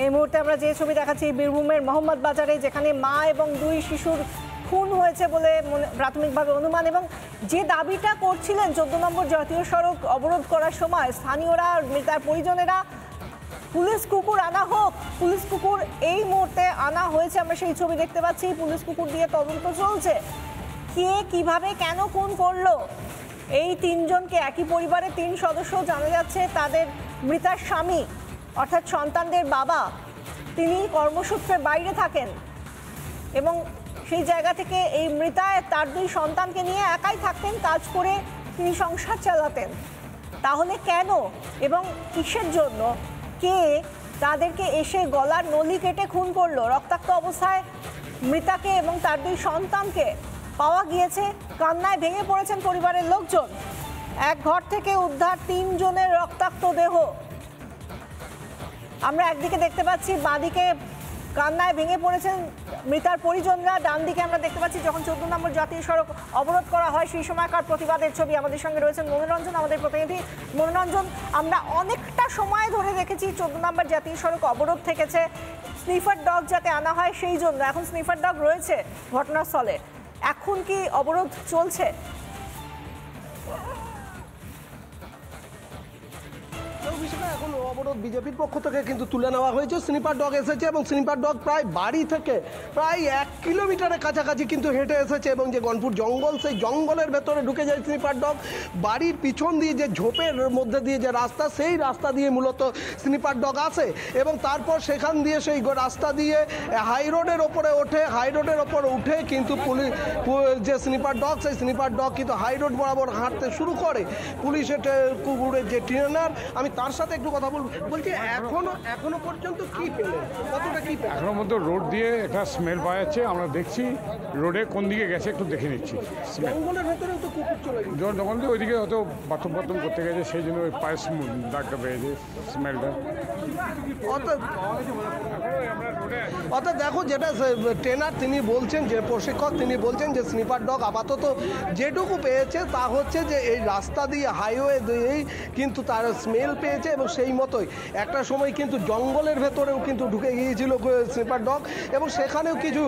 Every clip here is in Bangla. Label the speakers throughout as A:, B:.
A: এই মুহূর্তে আমরা যে ছবি দেখাচ্ছি বীরভূমের মোহাম্মদ বাজারে, যেখানে মা এবং দুই শিশুর খুন হয়েছে বলে প্রাথমিকভাবে অনুমান, এবং যে দাবিটা করছিলেন 14 নম্বর জাতীয় সড়ক অবরোধ করার সময় স্থানীয়রা, মৃতার পরিজনেরা, পুলিশ কুকুর আনা হোক, পুলিশ কুকুর এই মুহূর্তে আনা হয়েছে। আমরা সেই ছবি দেখতে পাচ্ছি, পুলিশ কুকুর দিয়ে তদন্ত চলছে। কে কিভাবে কেন খুন করলো এই তিনজনকে, একই পরিবারের 3 সদস্য জানা যাচ্ছে। তাদের মৃতার স্বামী অর্থাৎ সন্তানদের বাবা, তিনি কর্মসূত্রে বাইরে থাকেন এবং সেই জায়গা থেকে এই মৃতায় তার 2 সন্তানকে নিয়ে একাই থাকতেন, কাজ করে তিনি সংসার চালাতেন। তাহলে কেন এবং কিসের জন্য, কে তাদেরকে এসে গলার নলি কেটে খুন করলো? রক্তাক্ত অবস্থায় মৃতাকে এবং তার 2 সন্তানকে পাওয়া গিয়েছে। কান্নায় ভেঙে পড়েছেন পরিবারের লোকজন। এক ঘর থেকে উদ্ধার 3 জনের রক্তাক্ত দেহ। আমরা একদিকে দেখতে পাচ্ছি বাঁদিকে কান্নায় ভেঙে পড়েছেন মৃতার পরিজনরা, ডান দিকে আমরা দেখতে পাচ্ছি যখন 14 নম্বর জাতীয় সড়ক অবরোধ করা হয় সেই সময়কার প্রতিবাদের ছবি। আমাদের সঙ্গে রয়েছেন মনোরঞ্জন, আমাদের প্রতিনিধি। মনোরঞ্জন, আমরা অনেকটা সময় ধরে দেখেছি 14 নম্বর জাতীয় সড়ক অবরোধ থেকেছে স্নিফার ডগ যাতে আনা হয় সেই জন্য। এখন স্নিফার ডগ রয়েছে ঘটনাস্থলে, এখন কি অবরোধ চলছে?
B: এখন অবরোধ বিজেপির পক্ষ থেকে কিন্তু তুলে নেওয়া হয়েছে। স্নিপার ডগ এসেছে এবং স্নিপার ডগ প্রায় বাড়ি থেকে প্রায় 1 কিলোমিটারের কাছাকাছি কিন্তু হেঁটে এসেছে এবং যে গনপুর জঙ্গল, সেই জঙ্গলের ভেতরে ঢুকে যায় স্নিপার ডগ। বাড়ির পিছন দিয়ে যে ঝোপের মধ্যে দিয়ে যে রাস্তা, সেই রাস্তা দিয়ে মূলত স্নিপার ডগ আসে এবং তারপর সেখান দিয়ে সেই রাস্তা দিয়ে হাই রোডের ওপরে ওঠে। হাই রোডের ওপরে উঠে কিন্তু পুলিশ যে স্নিপার ডগ, সেই স্নিপার ডগ কিন্তু হাই রোড বরাবর হাঁটতে শুরু করে। পুলিশের কুকুরের যে ট্রেনার, আমি তার সাথে একটু কথা বলছি, এখনো পর্যন্ত কি পেলেন, কতটা কি পেলেন?
C: এখনো মধ্যে রোড দিয়ে একটা স্মেল পাওয়া যাচ্ছে, আমরা দেখছি রোডে কোন দিকে গেছে একটু দেখে নিচ্ছি।
B: জঙ্গলের ভেতরেও তো কুকুর চলে গেছে,
C: যখন দিয়ে ওইদিকে হয়তো বাথরুম করতে গেছে, সেই জন্য ওই পায়ের দাগটা পেয়েছে, স্মেলটা।
B: অর্থাৎ দেখো, যেটা ট্রেনার তিনি বলছেন, যে প্রশিক্ষক তিনি বলছেন যে স্নিপার ডগ আপাতত যেটুকু পেয়েছে তা হচ্ছে যে এই রাস্তা দিয়ে, হাইওয়ে দিয়েই কিন্তু তার স্মেল পেয়েছে এবং সেই মতোই একটা সময় কিন্তু জঙ্গলের ভেতরেও কিন্তু ঢুকে গিয়েছিল স্নিপার ডগ এবং সেখানেও কিছু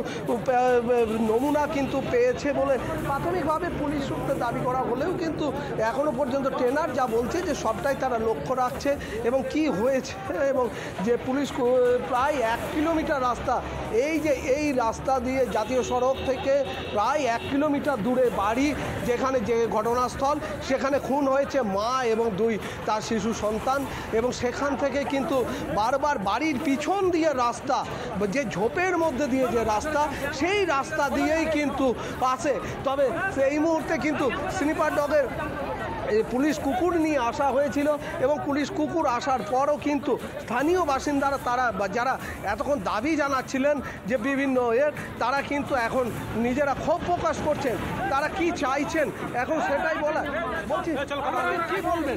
B: নমুনা কিন্তু পেয়েছে বলে প্রাথমিকভাবে পুলিশ সূত্রে দাবি করা হলেও কিন্তু এখনও পর্যন্ত ট্রেনার যা বলছে যে সবটাই তারা লক্ষ্য রাখছে এবং কি হয়েছে, এবং যে পুলিশ প্রায় 1 কিলোমিটার রাস্তা, এই রাস্তা দিয়ে জাতীয় সড়ক থেকে প্রায় 1 কিলোমিটার দূরে বাড়ি, যেখানে যে ঘটনাস্থল, সেখানে খুন হয়েছে মা এবং 2 তার শিশু সন্তান এবং সেখান থেকে কিন্তু বারবার বাড়ির পিছন দিয়ে রাস্তা, যে ঝোপের মধ্যে দিয়ে যে রাস্তা, সেই রাস্তা দিয়েই কিন্তু আসে। তবে সেই মুহূর্তে কিন্তু স্নিপার ডগের পুলিশ কুকুর নিয়ে আসা হয়েছিল এবং পুলিশ কুকুর আসার পরও কিন্তু স্থানীয় বাসিন্দারা, তারা যারা এতক্ষণ দাবি জানাচ্ছিলেন যে বিভিন্ন তারা কিন্তু এখন নিজেরা ক্ষোভ প্রকাশ করছেন। তারা কি চাইছেন এখন সেটাই বলা। বলছি, কি বলবেন?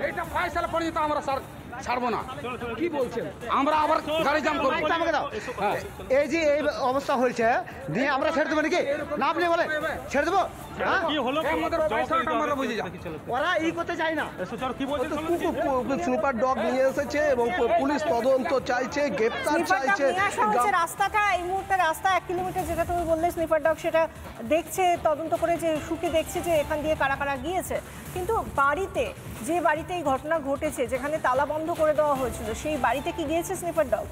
D: এইটা ফয়সালা পড়ে তো আমরা ছাড়বো না।
B: কি বলছেন?
D: আমরা আবার গাড়ি জাম করবো।
E: এই যে এই অবস্থা হয়েছে দিয়ে আমরা ছেড়ে দেবো নাকি? না, আপনি বলে ছেড়ে দেবো? ওরা এই করতে চায় না।
B: স্নিপার ডগ নিয়ে এসেছে এবং পুলিশ তদন্ত চাইছে, গ্রেপ্তার চাইছে।
A: রাস্তাটা এই মুহূর্তে রাস্তা 1 কিলোমিটার, যেটা তুমি বললে স্নিপার ডগ সেটা দেখছে, তদন্ত করে যে শুকে দেখছে যে এখান দিয়ে কারা কারা গিয়েছে। কিন্তু বাড়িতে, যে বাড়িতে এই ঘটনা ঘটেছে, যেখানে তালা বন্ধ করে দেওয়া হয়েছিল, সেই বাড়িতে কি গিয়েছে স্নিপার ডগ?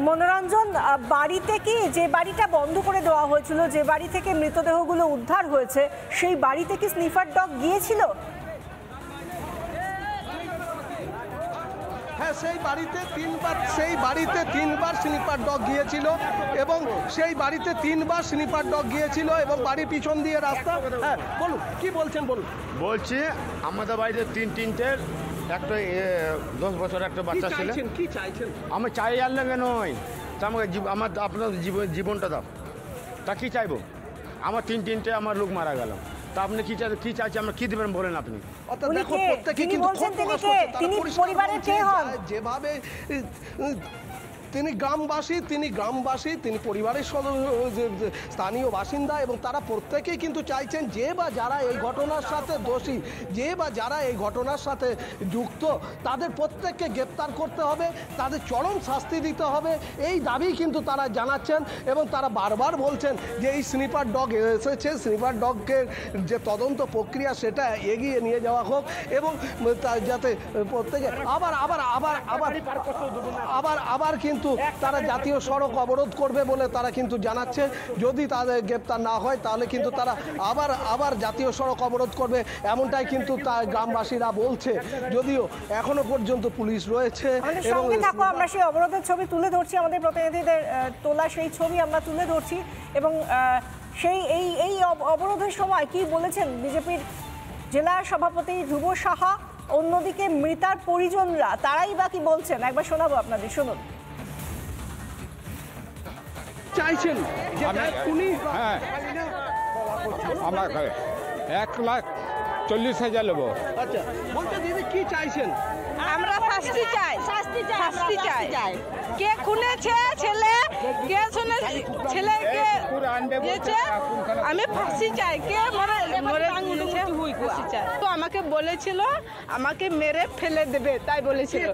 A: মনোরঞ্জন, বাড়িতে কি, যে বাড়িটা বন্ধ করে দেওয়া হয়েছিল, যে বাড়ি থেকে মৃতদেহগুলো উদ্ধার হয়েছে, সেই বাড়িতে কি স্নিফার ডগ গিয়েছিল?
B: হ্যাঁ, সেই বাড়িতে 3বার স্নিপার ডগ গিয়েছিল এবং সেই বাড়িতে 3বার স্নিপার ডগ গিয়েছিল এবং বাড়ির পিছন দিয়ে রাস্তা। হ্যাঁ, বলুন, কি বলছেন বলুন।
F: বলছি, আমাদের বাড়িতে তিনটের একটা 10 বছর একটা বাচ্চা ছিল।
B: কি চাইছেন?
F: আমি চাই আর লাগে নয়, তা আমাকে আপনার জীবনটা দাও, তা কি চাইবো? আমার তিনটে আমার লোক মারা গেল, তা আপনি কি চাইছে, আমরা কি দেবেন বলেন আপনি?
B: অর্থাৎ
A: উনি
B: দেখো
A: কে?
B: প্রত্যেকে
A: যিনি
B: কিন্তু
A: বলছেন
B: ক্ষোভ
A: তিনি
B: প্রকাশ
A: কে?
B: করছে। তারা
A: তিনি
B: পরিষ্কার
A: পরিবারের
B: বলছে
A: কে হন?
B: যেভাবে তিনি গ্রামবাসী, তিনি পরিবারের স্থানীয় বাসিন্দা এবং তারা প্রত্যেকেই কিন্তু চাইছেন যে বা যারা এই ঘটনার সাথে দোষী, যে বা যারা এই ঘটনার সাথে যুক্ত, তাদের প্রত্যেককে গ্রেপ্তার করতে হবে, তাদের চরম শাস্তি দিতে হবে, এই দাবি কিন্তু তারা জানাচ্ছেন। এবং তারা বারবার বলছেন যে এই স্নিপার ডগ এসেছে, স্নিপার ডগের যে তদন্ত প্রক্রিয়া সেটা এগিয়ে নিয়ে যাওয়া হোক এবং যাতে প্রত্যেকে আবার কিন্তু তারা জাতীয় সড়ক অবরোধ করবে বলে তারা কিন্তু জানাচ্ছে। যদি তাদের গ্রেপ্তার না হয় তাহলে কিন্তু তারা আবার জাতীয় সড়ক অবরোধ করবে, এমনটাই কিন্তু গ্রামবাসীরা বলছে। যদিও এখনো পর্যন্ত পুলিশ রয়েছে এবং
A: আমরা সেই অবরোধের ছবি তুলে ধরছি, আমাদের প্রতিনিধিদের তোলা সেই ছবি আমরা তুলে ধরছি। এবং সেই এই অবরোধের সময় কি বলেছেন বিজেপির জেলা সভাপতি ধ্রুব সাহা, অন্যদিকে মৃতার পরিজনরা তারাই বা কি বলছেন, একবার শোনাবো আপনাদের, শুনুন।
B: চাইছেন যে উনি
C: হ্যাঁ, আমরা 1,40,000 নেবো।
B: আচ্ছা, বলতে দিদি কি চাইছেন?
G: আমরা শাস্তি চাই, শাস্তি চাই। কে খুনেছে ছেলে, কে ছেলেকে দিয়েছে, আমি ফাঁসি চাই। কে মরে ফাঁসি চাই। তো আমাকে বলেছিল আমাকে মেরে ফেলে দেবে, তাই বলেছিল।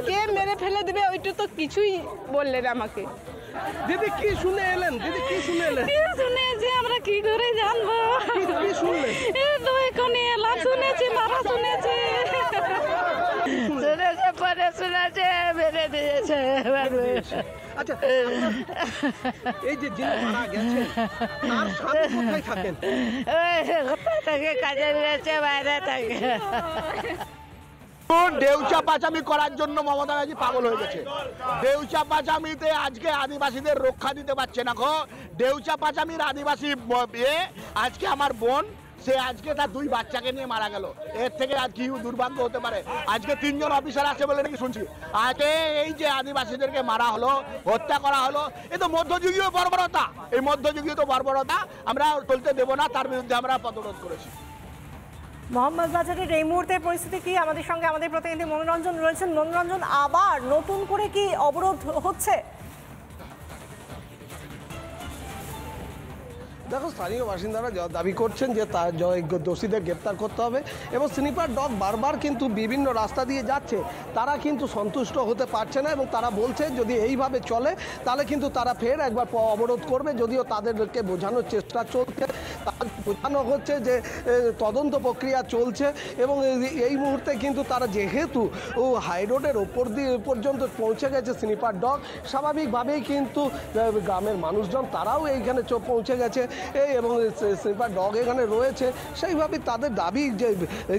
G: কে মেরে ফেলে দেবে ওইটা তো কিছুই বললেন আমাকে।
B: দিদি কি শুনে এলেন?
G: শুনেছি, আমরা কি করে জানবো?
B: কি শুনলেন?
G: তো এখানে এলাম, শুনেছি, মারা শুনেছি, পরে শুনেছে মেরে দিয়েছে।
B: আচ্ছা, এই যে যিনি মারা গেছেন তার স্বামী কোথায় থাকেন?
G: কোথায় থাকে? কাজে গেছে, বাইরে থাকে।
H: দেউচা পাচামি করার জন্য মমতা ব্যানার্জি পাগল হয়ে গেছে। দেউচা পাচামিতে আজকে আদিবাসীদের রক্ষা দিতে পারছে না। দেউচা পাচামির আদিবাসী আজকে আমার বোন, সে আজকে তার 2 বাচ্চাকে নিয়ে মারা গেল। এর থেকে আর কি দুর্ভাগ্য হতে পারে? আজকে 3 জন অফিসার আছে বলে নাকি শুনছি। আজকে এই যে আদিবাসীদেরকে মারা হলো, হত্যা করা হলো, এ তো মধ্যযুগীয় বর্বরতা। এই মধ্যযুগীয় বর্বরতা আমরা চলতে দেব না, তার বিরুদ্ধে আমরা পদরোধ করেছি।
A: মোহাম্মদ বাজারের এই মুহূর্তের পরিস্থিতি কি? আমাদের সঙ্গে আমাদের প্রতিনিধি মনোরঞ্জন রয়েছেন। মনোরঞ্জন, আবার নতুন করে কি অবরোধ হচ্ছে?
B: দেখো, স্থানীয় বাসিন্দারা দাবি করছেন যে তার দোষীদের গ্রেপ্তার করতে হবে এবং স্নিপার ডগ বারবার কিন্তু বিভিন্ন রাস্তা দিয়ে যাচ্ছে, তারা কিন্তু সন্তুষ্ট হতে পারছে না এবং তারা বলছে যদি এইভাবে চলে তাহলে কিন্তু তারা ফের একবার অবরোধ করবে। যদিও তাদেরকে বোঝানোর চেষ্টা চলছে, তাদের বোঝানো হচ্ছে যে তদন্ত প্রক্রিয়া চলছে এবং এই মুহূর্তে কিন্তু তারা যেহেতু হাইরোডের ওপর দিয়ে পর্যন্ত পৌঁছে গেছে স্নিপার ডগ, স্বাভাবিকভাবেই কিন্তু গ্রামের মানুষজন তারাও এইখানে পৌঁছে গেছে এবং স্নিপার ডগ এখানে রয়েছে। সেইভাবে তাদের দাবি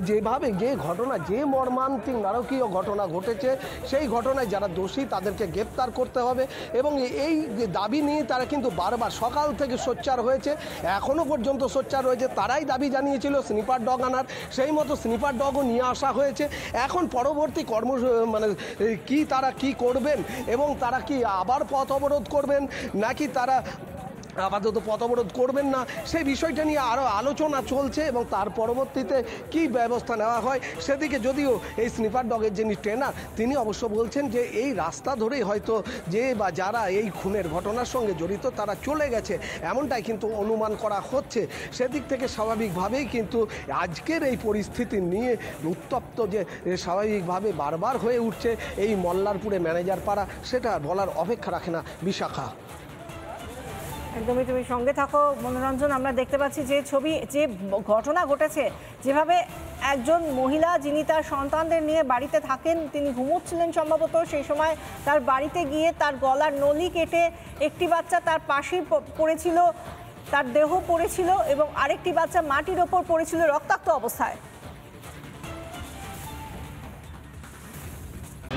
B: যেভাবে যে ঘটনা, যে মর্মান্তিক নারকীয় ঘটনা ঘটেছে, সেই ঘটনায় যারা দোষী তাদেরকে গ্রেপ্তার করতে হবে এবং এই দাবি নিয়ে তারা কিন্তু বারবার সকাল থেকে সোচ্চার হয়েছে, এখনও পর্যন্ত সোচ্চার রয়েছে। তারাই দাবি জানিয়েছিল স্নিপার ডগ আনার, সেই মতো স্নিপার ডগও নিয়ে আসা হয়েছে। এখন পরবর্তী কি তারা কি করবেন এবং তারা কি আবার পথ অবরোধ করবেন নাকি তারা আপাতত পথ অবরোধ করবেন না, সেই বিষয়টা নিয়ে আরও আলোচনা চলছে এবং তার পরবর্তীতে কি ব্যবস্থা নেওয়া হয় সেদিকে। যদিও এই স্নিপার ডগের যিনি ট্রেনার তিনি অবশ্য বলছেন যে এই রাস্তা ধরেই হয়তো যে বা যারা এই খুনের ঘটনার সঙ্গে জড়িত তারা চলে গেছে, এমনটাই কিন্তু অনুমান করা হচ্ছে। সেদিক থেকে স্বাভাবিকভাবেই কিন্তু আজকের এই পরিস্থিতি নিয়ে উত্তপ্ত যে স্বাভাবিকভাবে বারবার হয়ে উঠছে এই মল্লারপুরে ম্যানেজার পাড়া, সেটা বলার অপেক্ষা রাখে না। বিশাখা,
A: একদমই, তুমি সঙ্গে থাকো মনোরঞ্জন। আমরা দেখতে পাচ্ছি যে ছবি, যে ঘটনা ঘটেছে, যেভাবে একজন মহিলা যিনি তার সন্তানদের নিয়ে বাড়িতে থাকেন, তিনি ঘুমোচ্ছিলেন সম্ভবত, সেই সময় তার বাড়িতে গিয়ে তার গলার নলি কেটে একটি বাচ্চা তার পাশেই পড়েছিল, তার দেহ পড়েছিল এবং আরেকটি বাচ্চা মাটির ওপর পড়েছিল রক্তাক্ত অবস্থায়।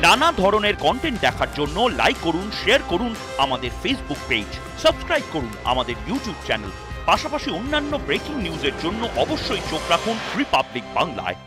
I: নানা ধরনের কন্টেন্ট দেখার জন্য লাইক করুন, শেয়ার করুন আমাদের ফেসবুক পেজ, সাবস্ক্রাইব করুন আমাদের ইউটিউব চ্যানেল। পাশাপাশি অন্যান্য ব্রেকিং নিউজের জন্য অবশ্যই চোখ রাখুন রিপাবলিক বাংলায়।